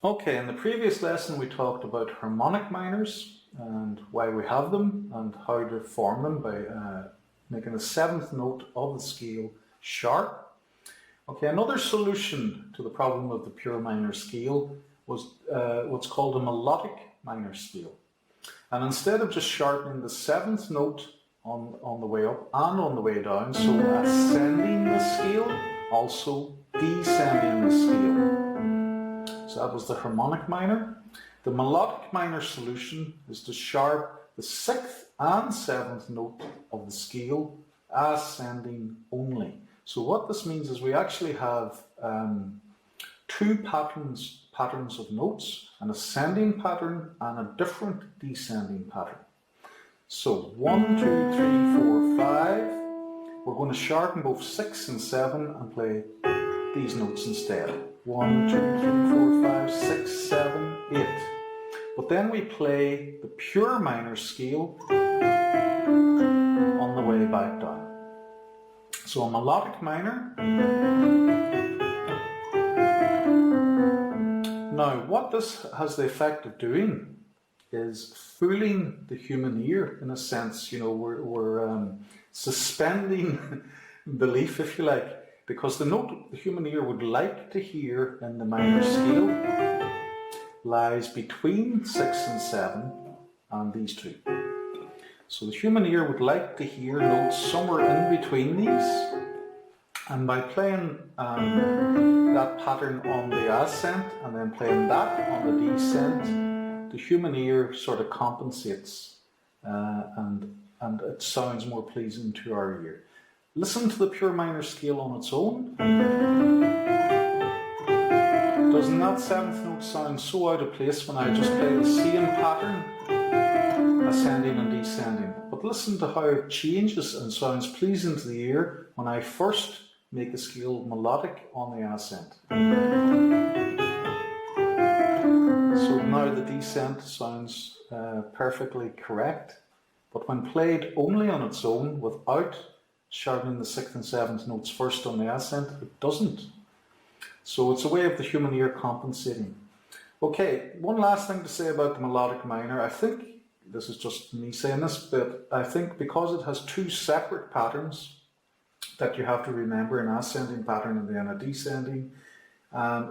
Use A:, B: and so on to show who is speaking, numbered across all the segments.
A: Okay, in the previous lesson we talked about harmonic minors and why we have them and how to form them by making the seventh note of the scale sharp. Okay, another solution to the problem of the pure minor scale was what's called a melodic minor scale. And instead of just sharpening the seventh note on the way up and on the way down, so ascending the scale, also descending the scale. So that was the harmonic minor. The melodic minor solution is to sharp the sixth and seventh note of the scale, ascending only. So what this means is we actually have two patterns of notes, an ascending pattern and a different descending pattern. So 1, 2, 3, 4, 5. We're going to sharpen both 6 and 7 and play these notes instead. 1, 2, 3, 4, 5, 6, 7, 8. But then we play the pure minor scale on the way back down. So a melodic minor. Now what this has the effect of doing is fooling the human ear in a sense. You know, we're suspending belief, if you like. Because the note the human ear would like to hear in the minor scale lies between 6 and 7 and these two. So the human ear would like to hear notes somewhere in between these. And by playing that pattern on the ascent and then playing that on the descent, the human ear sort of compensates and it sounds more pleasing to our ear. Listen to the pure minor scale on its own. Doesn't that seventh note sound so out of place when I just play the same pattern, ascending and descending? But listen to how it changes and sounds pleasing to the ear when I first make the scale melodic on the ascent. So now the descent sounds perfectly correct, but when played only on its own without sharpening the sixth and seventh notes first on the ascent, it doesn't. So it's a way of the human ear compensating. Okay, one last thing to say about the melodic minor. I think, this is just me saying this, but I think because it has two separate patterns that you have to remember, an ascending pattern and then a descending,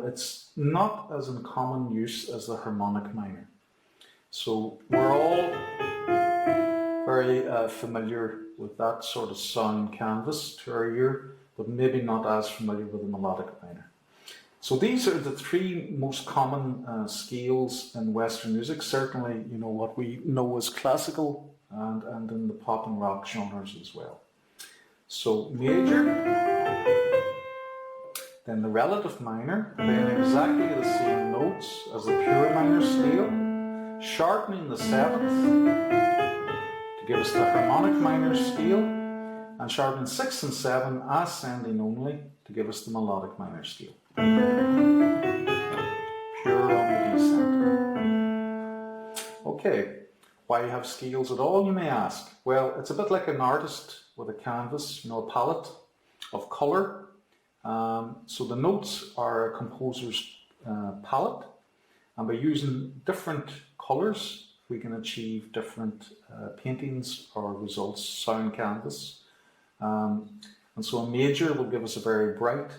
A: it's not as in common use as the harmonic minor. So we're all very familiar with that sort of sound canvas to our ear, but maybe not as familiar with the melodic minor. So these are the three most common scales in Western music, certainly, you know, what we know as classical and in the pop and rock genres as well. So major, then the relative minor, playing exactly the same notes as the pure minor scale, sharpening the seventh, give us the harmonic minor scale, and sharpening 6 and 7 ascending only to give us the melodic minor scale. Pure on the descent. Okay, why have scales at all, you may ask? Well, it's a bit like an artist with a canvas, you know, a palette of colour. So the notes are a composer's palette, and by using different colours, we can achieve different paintings or results, sound canvas. And so a major will give us a very bright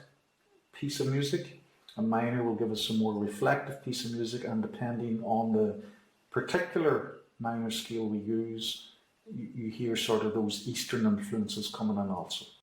A: piece of music, a minor will give us a more reflective piece of music, and depending on the particular minor scale we use, you hear sort of those Eastern influences coming in also.